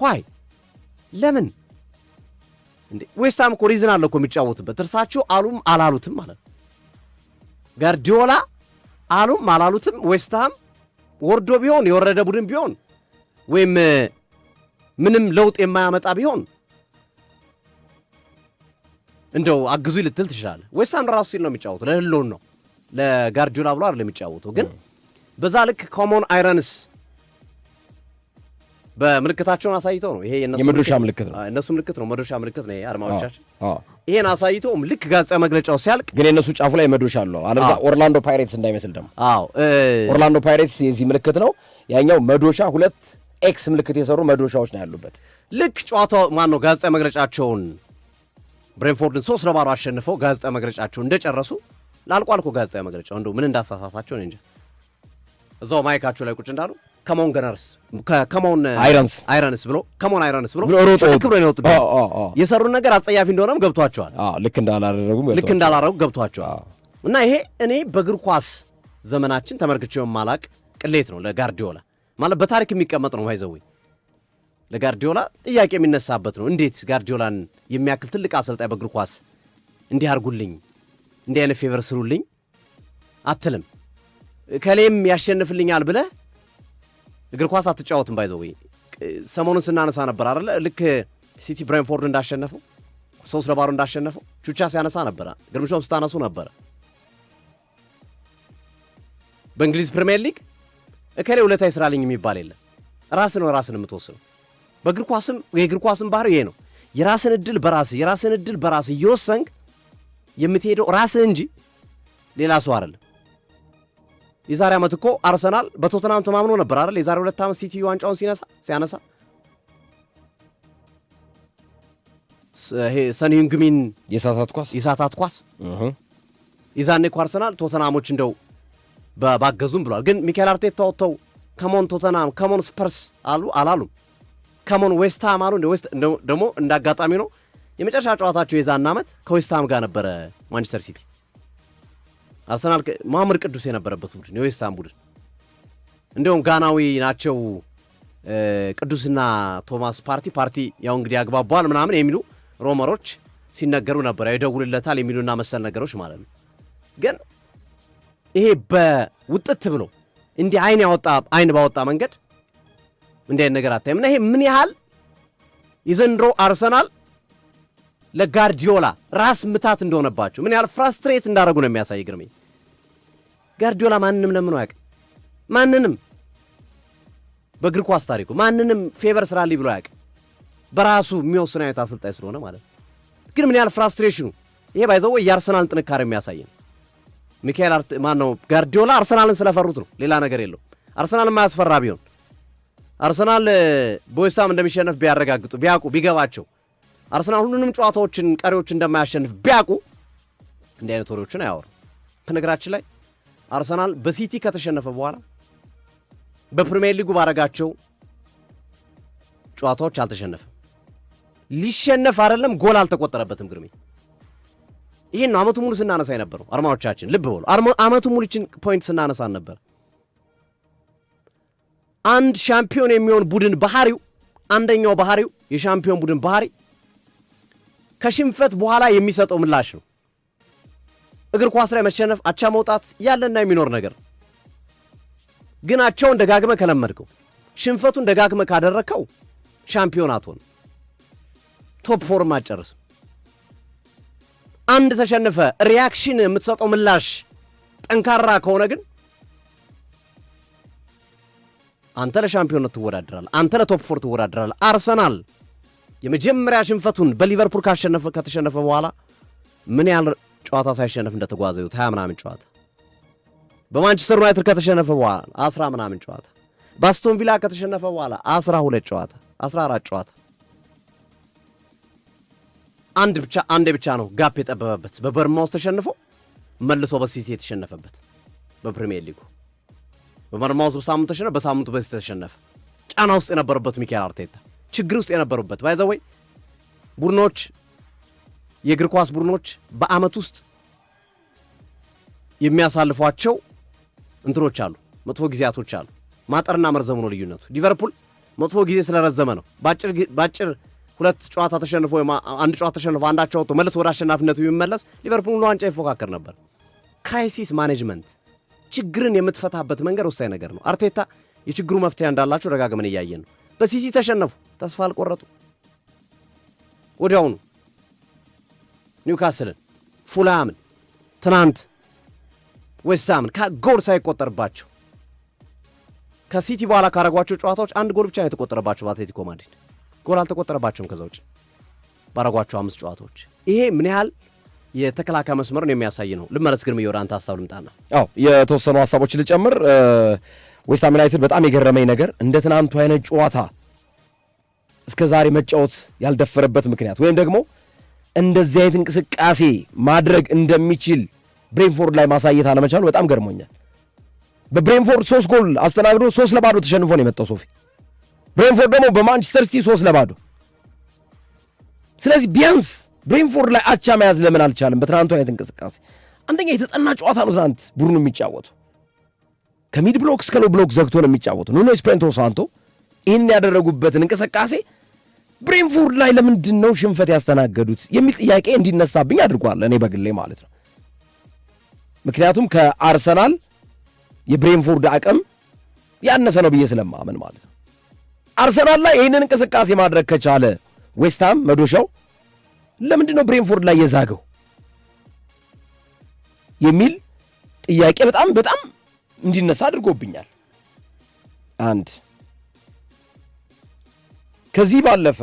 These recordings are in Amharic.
why ለምን እንዴ ዌስትሃም እኮ ሪዝን አለ እኮ የሚጫወቱበት እርሳቸው አሉም አላሉትም ማለት ጋርዲዮላ አሉም አላሉትም ዌስትሃም ወርዶ ቢሆን የወረደ ቡድን ቢሆን ወይም ምንም ለውጥ የማያመጣ ቢሆን እንደው አግዙ ልትል ትችላለህ። ዌስትሃም ራሱ ሲል ነው የሚጫወቱ ለህልውን ነው ለጋርዲዮላ ብሎ አይደለም የሚጫወቱ ግን በዛ ልክ ኮመን አይረንስ በምልክታቸውን አሳይተው ነው ይሄ የመዶሻ ምልክት ነው እነሱ ምልክት ነው መዶሻ ምልክት ነው አርማዎቻችን ይሄን አሳይተው ልክ ጋዜጣ መግለጫው ሲያልቅ ግን የነሱ ጫፉ ላይ መዶሻ አለው አለዛ ኦርላንዶ ፓይሬትስ እንዳይመስል ደግሞ ኦርላንዶ ፓይሬትስ የዚህ ምልክት ነው ያኛው መዶሻ ሁለት ኤክስ ምልክት የሰሩ መዶሻዎች ነው ያሉበት ልክ ጨዋታው ማን ነው ጋዜጣ መግለጫቸውን ብሬንፎርድን 3-0 አሸንፈው ጋዜጣ መግለጫቸውን እንደጨረሱ ላልቋል እኮ ጋዜጣ መግለጫው እንደው ምን እንዳሳሳታቸው ነው እንጂ እዛው ማይካቸው ላይ ቁጭ እንዳሉ ከሞን ገነርስ ከሞን አይረንስ ብሎ ከሞን አይረንስ ብሎ ክብረ ነው ወጥቶ የሰሩን ነገር አጸያፊ እንደሆነም ገብቷቸዋል ልክ እንዳላረጉ ገብቷቸዋል እና ይሄ እኔ በእግር ኳስ ዘመናችን ተመርክቼው ማላቅ ቅሌት ነው ለጋርዲዮላ ማለት በታሪክ የሚቀመጥ ነው ባይዘው ለጋርዲዮላ ጥያቄ የሚነሳበት ነው እንዴት ጋርዲዮላን የሚያክል ትልቅ አሰልጣኝ በእግር ኳስ እንዲህ አርጉልኝ እንዲህ አይነት ፌቨር ስሩልኝ አትልም ከሌም ያሸንፍልኛል ብለ እግር ኳስ አትጫወትም ባይዘው ሰሞኑን ስናነሳ ነበር አይደል ልክ ሲቲ ብሬንፎርድ እንዳሸነፈው 3-0 እንዳሸነፈው ቹቻ ሲያነሳ ነበር ግርምሾም ስታነሱ ነበር በእንግሊዝ ፕሪሚየር ሊግ እከሌ ሁለታ ይስራልኝ የሚባል የለም ራስን የምትወስነው በእግር ኳስም የእግር ኳስም ባህሪ ይሄ ነው የራስን እድል በራስ እየወሰንክ የምትሄደው ራስህ እንጂ ሌላ ሰው አይደለም የዛሬ ዓመት እኮ አርሰናል በቶተናም ተማምኖ ነበር አይደል የዛሬ 2 ዓመት ሲቲ ዋንጫውን ሲያነሳ ሰኒዩንግሚን የሳታት ኳስ ይዛኔ እኮ አርሰናል ቶተናሞች እንደው ባገዙም ብሏል ግን ሚካኤል አርቴታ ወጥተው ከሞን ቶተናም ከሞን ስፐርስ አላሉም ከሞን ዌስትሃም አሉ ደግሞ እንዳጋጣሚ ነው የመጨረሻ ጨዋታቸው የዛና ዓመት ከዌስትሃም ጋር ነበረ ማንቸስተር ሲቲ አርሰናል ማምር ቅዱስ የነበረበት ቡድን የዌስትሃም ቡድን እንደውም ጋናዊ ናቸው ቅዱስና ቶማስ ፓርቲ ያው እንግዲህ ያግባባዋል ምናምን የሚሉ ሮመሮች ሲነገሩ ነበር አይደውልለታል የሚሉና መሰል ነገሮች ማለት ነው ግን ይሄ በውጥት ብሎ እንዲህ አይን ባወጣ መንገድ እንዲህ አይነት ነገር አታይም እና ይሄ ምን ያህል የዘንድሮ አርሰናል ለጋርዲዮላ ራስ ምታት እንደሆነባቸው ምን ያህል ፍራስትሬት እንዳደረጉ ነው የሚያሳይ ግርሜ ጋርዲዮላ ማንንም ለምን ነው ማንንም በእግር ኳስ ታሪኩ ማንንም ፌቨር ስራሊ ብሎ ያውቅ በራሱ የሚወስን አይነት አሰልጣኝ ስለሆነ ማለት ግን ምን ያህል ፍራስትሬሽኑ ይሄ ባይዘው የአርሰናል ጥንካሬ የሚያሳይ ነው ሚካኤል ጋርዲዮላ አርሰናልን ስለፈሩት ነው ሌላ ነገር የለው አርሰናልን ማያስፈራ ቢሆን አርሰናል በዌስትሃም እንደሚሸነፍ ቢያረጋግጡ ቢያውቁ ቢገባቸው አርሰናል ሁሉንም ጨዋታዎችን ቀሪዎች እንደማያሸንፍ ቢያውቁ እንዲህ አይነት ወሬዎችን አያወሩ በነገራችን ላይ አርሰናል በሲቲ ከተሸነፈ በኋላ በፕሪሚየር ሊጉ ባረጋቸው ጨዋታዎች አልተሸነፈም ሊሸነፍ አይደለም ጎል አልተቆጠረበትም ግርሜ ይሄን ነው አመቱ ሙሉ ስናነሳ የነበረው አርማዎቻችን ልብ በሉ አመቱ ሙሉ እቺን ፖይንት ስናነሳ ነበር አንድ ሻምፒዮን የሚሆን ቡድን ባህሪው አንደኛው ባህሪው የሻምፒዮን ቡድን ባህሪ ከሽንፈት በኋላ የሚሰጠው ምላሽ ነው እግር ኳስ ላይ መሸነፍ አቻ መውጣት ያለና የሚኖር ነገር ግን አቻውን ደጋግመ ከለመድከው ሽንፈቱን ደጋግመ ካደረከው ሻምፒዮን አትሆን ቶፕ ፎርም አጨርስ አንድ ተሸነፈ ሪአክሽን የምትሰጠው ምላሽ ጠንካራ ከሆነ ግን አንተ ለሻምፒዮንነት ትወዳደራለህ አንተ ለቶፕ ፎር ትወዳደራለህ አርሰናል የመጀመሪያ ሽንፈቱን በሊቨርፑል ከተሸነፈ በኋላ ምን ያህል ጨዋታ ሳይሸነፍ እንደተጓዘው 20 ምናምን ጨዋታ በማንቸስተር ዩናይትድ ከተሸነፈ በኋላ 10 ምናምን ጨዋታ በአስቶን ቪላ ከተሸነፈ በኋላ 12 ጨዋታ 14 ጨዋታ አንድ ብቻ ነው ጋፕ የጠበበበት በበርማውስ ተሸንፎ መልሶ በሲቲ የተሸነፈበት በፕሪሚየር ሊጉ በበርማውስ በሳምንቱ ተሸነፈ በሳምንቱ በሲቲ ተሸነፈ ጫና ውስጥ የነበረበት ሚካኤል አርቴታ ችግር ውስጥ የነበረበት ባይዘው ቡድኖች የእግር ኳስ ቡድኖች በአመት ውስጥ የሚያሳልፏቸው እንትሮች አሉ መጥፎ ጊዜያቶች አሉ ማጠርና መርዘሙ ነው ልዩነቱ ሊቨርፑል መጥፎ ጊዜ ስለረዘመ ነው። ባጭር ሁለት ጨዋታ ተሸንፎ ወይ አንድ ጨዋታ ተሸንፎ አንዳቸው ወጥቶ መልሶ ወደ አሸናፊነቱ ቢመለስ ሊቨርፑል ለዋንጫ ይፎካከር ነበር። ክራይሲስ ማኔጅመንት ችግርን የምትፈታበት መንገድ ወሳኝ ነገር ነው። አርቴታ የችግሩ መፍትሄ እንዳላቸው ደጋግመን እያየን ነው። በሲሲ ተሸነፉ፣ ተስፋ አልቆረጡ። ወዲያውኑ ኒውካስልን፣ ፉልሃምን፣ ትናንት ዌስትሃምን ጎል ሳይቆጠርባቸው ከሲቲ በኋላ ካረጓቸው ጨዋታዎች አንድ ጎል ብቻ ነው የተቆጠረባቸው በአትሌቲኮ ማድሪድ። ጎል አልተቆጠረባቸውም ከዛ ውጭ ባረጓቸው 5 ጨዋታዎች። ይሄ ምን ያህል የተከላካይ መስመርን የሚያሳይ ነው። ልመለስ ግን ወደ አንተ ሀሳብ ልምጣና የተወሰኑ ሀሳቦችን ልጨምር። ዌስትሃም ዩናይትድ በጣም የገረመኝ ነገር እንደ ትናንቱ አይነት ጨዋታ እስከ ዛሬ መጫወት ያልደፈረበት ምክንያት ወይም ደግሞ እንደዚህ አይነት እንቅስቃሴ ማድረግ እንደሚችል ብሬንፎርድ ላይ ማሳየት አለመቻሉ በጣም ገርሞኛል። በብሬንፎርድ 3 ጎል አስተናግዶ 3-0 ተሸንፎ ነው የመጣው ሶፊ። ብሬንፎርድ ደግሞ በማንቸስተር ሲቲ 3-0። ስለዚህ ቢያንስ ብሬንፎርድ ላይ አቻ መያዝ ለምን አልቻለም? በትናንቱ አይነት እንቅስቃሴ አንደኛ የተጠና ጨዋታ ነው። ትናንት ቡድኑ የሚጫወቱ ከሚድ ብሎክ እስከ ሎ ብሎክ ዘግቶ ነው የሚጫወቱ። ኑኖ ኤስፒሪቶ ሳንቶ ይህን ያደረጉበትን እንቅስቃሴ ብሬንፎርድ ላይ ለምንድን ነው ሽንፈት ያስተናገዱት የሚል ጥያቄ እንዲነሳብኝ አድርጓል፣ እኔ በግሌ ማለት ነው። ምክንያቱም ከአርሰናል የብሬንፎርድ አቅም ያነሰ ነው ብዬ ስለማመን ማለት ነው። አርሰናል ላይ ይህንን እንቅስቃሴ ማድረግ ከቻለ ዌስትሃም መዶሻው ለምንድን ነው ብሬንፎርድ ላይ የዛገው የሚል ጥያቄ በጣም እንዲነሳ አድርጎብኛል። አንድ ከዚህ ባለፈ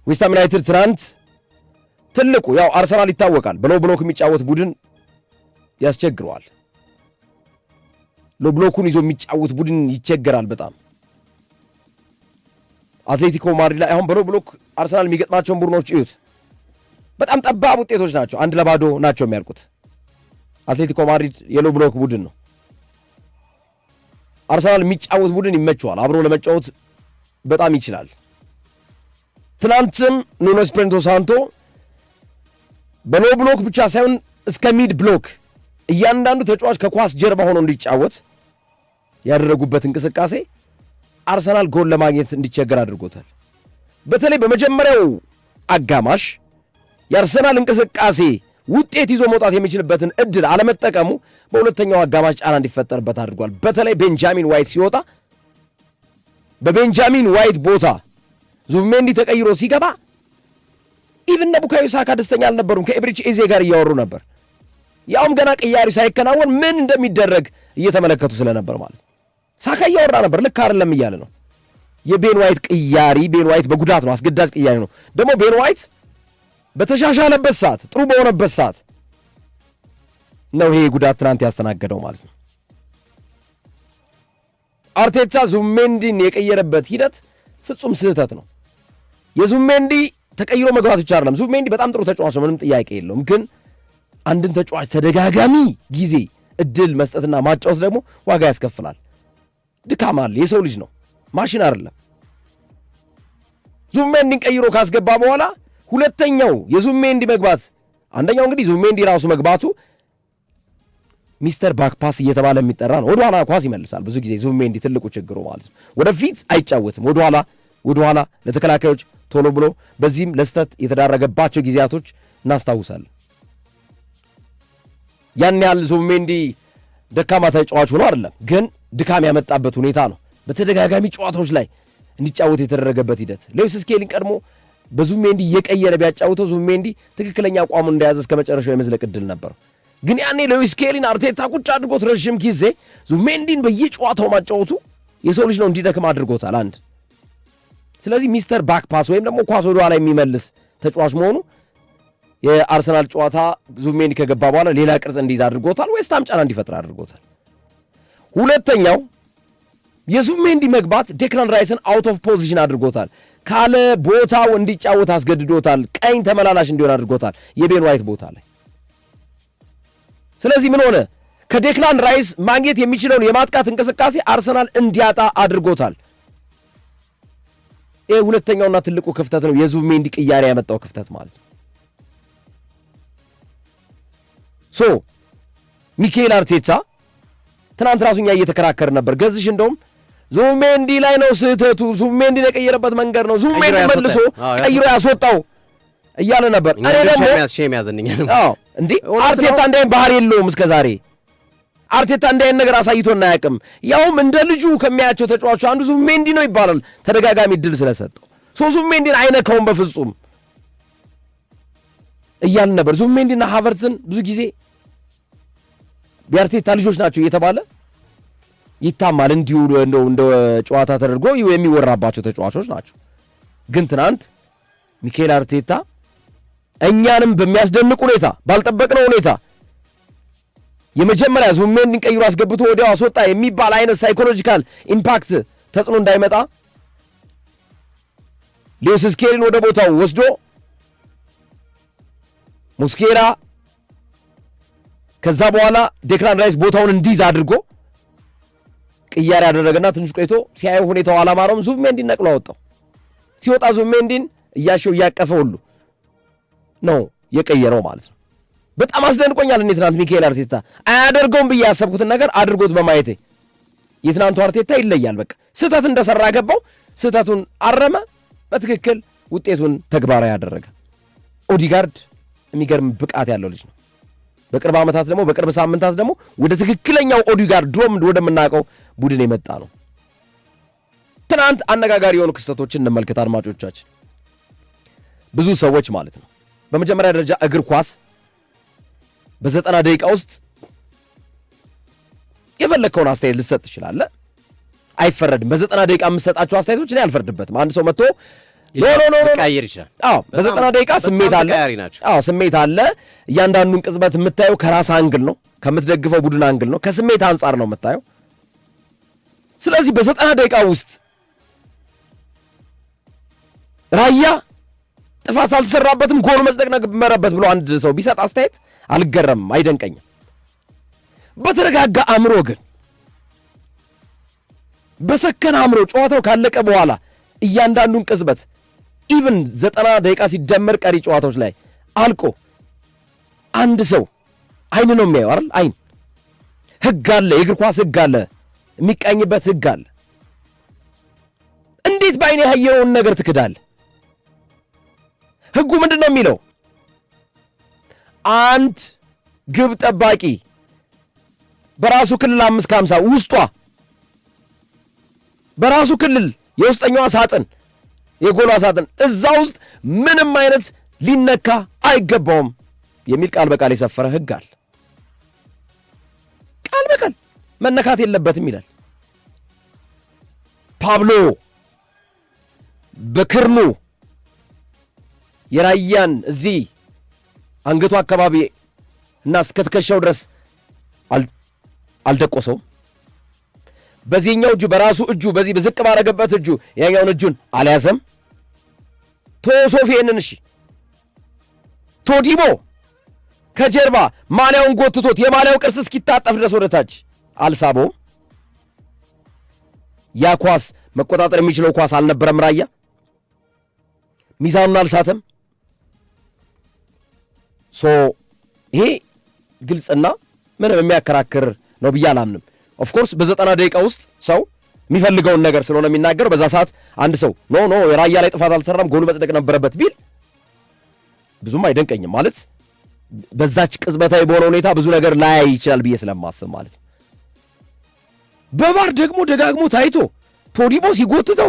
ዌስትሃም ዩናይትድ ትናንት ትልቁ ያው አርሰናል ይታወቃል በሎ ብሎክ የሚጫወት ቡድን ያስቸግረዋል። ሎ ብሎኩን ይዞ የሚጫወት ቡድን ይቸገራል በጣም። አትሌቲኮ ማድሪድ ላይ አሁን በሎ ብሎክ አርሰናል የሚገጥማቸውን ቡድኖች እዩት። በጣም ጠባብ ውጤቶች ናቸው፣ 1-0 ናቸው የሚያልቁት። አትሌቲኮ ማድሪድ የሎ ብሎክ ቡድን ነው። አርሰናል የሚጫወት ቡድን ይመቸዋል፣ አብሮ ለመጫወት በጣም ይችላል። ትናንትም ኑኖ ኤስፒሪቶ ሳንቶ በሎ ብሎክ ብቻ ሳይሆን እስከ ሚድ ብሎክ እያንዳንዱ ተጫዋች ከኳስ ጀርባ ሆኖ እንዲጫወት ያደረጉበት እንቅስቃሴ አርሰናል ጎል ለማግኘት እንዲቸገር አድርጎታል። በተለይ በመጀመሪያው አጋማሽ የአርሰናል እንቅስቃሴ ውጤት ይዞ መውጣት የሚችልበትን እድል አለመጠቀሙ በሁለተኛው አጋማሽ ጫና እንዲፈጠርበት አድርጓል። በተለይ ቤንጃሚን ዋይት ሲወጣ በቤንጃሚን ዋይት ቦታ ዙቢሜንዲ ተቀይሮ ሲገባ ኢቭን ቡካዮ ሳካ ደስተኛ አልነበሩም። ከኤብሪች ኤዜ ጋር እያወሩ ነበር። ያውም ገና ቅያሪ ሳይከናወን ምን እንደሚደረግ እየተመለከቱ ስለነበር ማለት ነው። ሳካ እያወራ ነበር፣ ልክ አይደለም እያለ ነው። የቤን ዋይት ቅያሪ ቤን ዋይት በጉዳት ነው፣ አስገዳጅ ቅያሪ ነው። ደግሞ ቤን ዋይት በተሻሻለበት ሰዓት፣ ጥሩ በሆነበት ሰዓት ነው ይሄ ጉዳት ትናንት ያስተናገደው ማለት ነው። አርቴታ ዙቢሜንዲን የቀየረበት ሂደት ፍጹም ስህተት ነው። የዙቢሜንዲ ተቀይሮ መግባት ብቻ አይደለም። ዙቢሜንዲ በጣም ጥሩ ተጫዋች ነው፣ ምንም ጥያቄ የለውም። ግን አንድን ተጫዋች ተደጋጋሚ ጊዜ እድል መስጠትና ማጫወት ደግሞ ዋጋ ያስከፍላል። ድካም አለ። የሰው ልጅ ነው፣ ማሽን አይደለም። ዙቢሜንዲን ቀይሮ ካስገባ በኋላ ሁለተኛው የዙቢሜንዲ መግባት፣ አንደኛው እንግዲህ ዙቢሜንዲ ራሱ መግባቱ ሚስተር ባክፓስ እየተባለ የሚጠራ ነው። ወደኋላ ኳስ ይመልሳል ብዙ ጊዜ ዙቢሜንዲ ትልቁ ችግሩ ማለት ነው። ወደፊት አይጫወትም፣ ወደኋላ ለተከላካዮች ቶሎ ብሎ፣ በዚህም ለስተት የተዳረገባቸው ጊዜያቶች እናስታውሳለን። ያን ያህል ዙቢሜንዲ ደካማ ተጫዋች ሆኖ አይደለም፣ ግን ድካም ያመጣበት ሁኔታ ነው። በተደጋጋሚ ጨዋታዎች ላይ እንዲጫወት የተደረገበት ሂደት ሌዊስ ስኬሊን ቀድሞ በዙቢሜንዲ እየቀየረ ቢያጫውተው ዙቢሜንዲ ትክክለኛ አቋሙን እንደያዘ እስከ መጨረሻው የመዝለቅ ዕድል ነበር። ግን ያኔ ሌዊስ ስኬሊን አርቴታ ቁጭ አድርጎት ረዥም ጊዜ ዙቢሜንዲን በየጨዋታው ማጫወቱ የሰው ልጅ ነው እንዲደክም አድርጎታል። አንድ ስለዚህ ሚስተር ባክፓስ ወይም ደግሞ ኳስ ወደ ኋላ የሚመልስ ተጫዋች መሆኑ የአርሰናል ጨዋታ ዙቢሜንዲ ከገባ በኋላ ሌላ ቅርጽ እንዲይዝ አድርጎታል። ዌስትሃም ጫና እንዲፈጥር አድርጎታል። ሁለተኛው የዙቢሜንዲ መግባት ዴክላን ራይስን አውት ኦፍ ፖዚሽን አድርጎታል። ካለ ቦታው እንዲጫወት አስገድዶታል። ቀኝ ተመላላሽ እንዲሆን አድርጎታል የቤን ዋይት ቦታ ላይ። ስለዚህ ምን ሆነ? ከዴክላን ራይስ ማግኘት የሚችለውን የማጥቃት እንቅስቃሴ አርሰናል እንዲያጣ አድርጎታል። ይህ ሁለተኛውና ትልቁ ክፍተት ነው፣ የዙቢሜንዲ ቅያሬ ያመጣው ክፍተት ማለት ነው። ሚኬል አርቴታ ትናንት ራሱኛ እየተከራከር ነበር። ገዝሽ እንደውም ዙቢሜንዲ ላይ ነው ስህተቱ። ዙቢሜንዲ የቀየረበት መንገድ ነው። ዙቢሜንዲ መልሶ ቀይሮ ያስወጣው እያለ ነበር። እኔ ደግሞ ሼም ያዘንኛል። እንዴ አርቴታ እንዳይን ባህሪ የለውም እስከዛሬ። አርቴታ እንዳይን ነገር አሳይቶና አያውቅም። ያውም እንደ ልጁ ከሚያያቸው ተጫዋቾች አንዱ ዙቢሜንዲ ነው ይባላል ተደጋጋሚ ድል ስለሰጠው። ዙቢሜንዲን አይነካውም በፍጹም እያልን ነበር። ዙቢሜንዲና ሃቨርትዝን ብዙ ጊዜ የአርቴታ ልጆች ናቸው እየተባለ ይታማል። እንዲሁ እንደ ጨዋታ ተደርጎ የሚወራባቸው ተጫዋቾች ናቸው። ግን ትናንት ሚኬል አርቴታ እኛንም በሚያስደንቅ ሁኔታ ባልጠበቅነው ሁኔታ የመጀመሪያ ዙቢሜንዲን ቀይሮ አስገብቶ ወዲያው አስወጣ የሚባል አይነት ሳይኮሎጂካል ኢምፓክት ተጽዕኖ እንዳይመጣ ሉዊስ ስኬሊን ወደ ቦታው ወስዶ ሙስኬራ ከዛ በኋላ ዴክላን ራይስ ቦታውን እንዲይዝ አድርጎ ቅያሬ ያደረገና ትንሽ ቆይቶ ሲያየው ሁኔታው አላማረውም። ዙቢሜንዲን ነቅሎ አወጣው። ሲወጣ ዙቢሜንዲን እያሸው እያቀፈ ሁሉ ነው የቀየረው ማለት ነው። በጣም አስደንቆኛል። እኔ ትናንት ሚኬል አርቴታ አያደርገውም ብዬ ያሰብኩትን ነገር አድርጎት በማየቴ የትናንቱ አርቴታ ይለያል። በቃ ስህተት እንደሰራ ገባው፣ ስህተቱን አረመ፣ በትክክል ውጤቱን ተግባራዊ ያደረገ። ኦዲጋርድ የሚገርም ብቃት ያለው ልጅ ነው። በቅርብ ዓመታት ደግሞ በቅርብ ሳምንታት ደግሞ ወደ ትክክለኛው ኦዲጋርድ ድሮም ወደምናውቀው ቡድን የመጣ ነው። ትናንት አነጋጋሪ የሆኑ ክስተቶችን እንመልከት አድማጮቻችን። ብዙ ሰዎች ማለት ነው በመጀመሪያ ደረጃ እግር ኳስ በ90 ደቂቃ ውስጥ የፈለከውን አስተያየት ልሰጥ ትችላለህ፣ አይፈረድም። በ90 ደቂቃ የምሰጣቸው አስተያየቶች እኔ አልፈርድበትም። አንድ ሰው መጥቶ ቀይር ይችላል። በ90 ደቂቃ ስሜት አለ። ስሜት አለ። እያንዳንዱን ቅጽበት የምታየው ከራስ አንግል ነው፣ ከምትደግፈው ቡድን አንግል ነው፣ ከስሜት አንጻር ነው የምታየው። ስለዚህ በ90 ደቂቃ ውስጥ ራያ ጥፋት አልተሰራበትም ጎል መጽደቅ ነበረበት ብሎ አንድ ሰው ቢሰጥ አስተያየት አልገረምም፣ አይደንቀኝም። በተረጋጋ አእምሮ ግን በሰከነ አእምሮ ጨዋታው ካለቀ በኋላ እያንዳንዱን ቅጽበት ኢቭን 90 ደቂቃ ሲደመር ቀሪ ጨዋታዎች ላይ አልቆ አንድ ሰው አይን ነው የሚያየው አይደል? አይን ህግ አለ፣ የእግር ኳስ ህግ አለ፣ የሚቃኝበት ህግ አለ። እንዴት በአይን ያየውን ነገር ትክዳለህ? ህጉ ምንድን ነው የሚለው? አንድ ግብ ጠባቂ በራሱ ክልል 5-50 ውስጧ በራሱ ክልል የውስጠኛዋ ሳጥን የጎሏ ሳጥን እዛ ውስጥ ምንም አይነት ሊነካ አይገባውም የሚል ቃል በቃል የሰፈረ ህግ አለ። ቃል በቃል መነካት የለበትም ይላል። ፓብሎ በክርኑ የራያን እዚህ አንገቱ አካባቢ እና እስከ ትከሻው ድረስ አልደቆሰውም። በዚህኛው እጁ በራሱ እጁ በዚህ በዝቅ ባረገበት እጁ ያኛውን እጁን አልያዘም። ቶሶፊንን እሺ ቶዲሞ ከጀርባ ማሊያውን ጎትቶት የማሊያው ቅርስ እስኪታጠፍ ድረስ ወደታች አልሳበውም። ያ ኳስ መቆጣጠር የሚችለው ኳስ አልነበረም። ራያ ሚዛኑን አልሳተም። ይሄ ግልጽና ምንም የሚያከራክር ነው ብዬ አላምንም። ኦፍኮርስ በ90 ደቂቃ ውስጥ ሰው የሚፈልገውን ነገር ስለሆነ የሚናገር በዛ ሰዓት አንድ ሰው ኖ የራያ ላይ ጥፋት አልተሰራም ጎሉ መጽደቅ ነበረበት ቢል ብዙም አይደንቀኝም። ማለት በዛች ቅጽበታዊ በሆነ ሁኔታ ብዙ ነገር ላይ ይችላል ብዬ ስለማስብ ማለት ነው። በቫር ደግሞ ደጋግሞ ታይቶ ቶዲሞ ሲጎትተው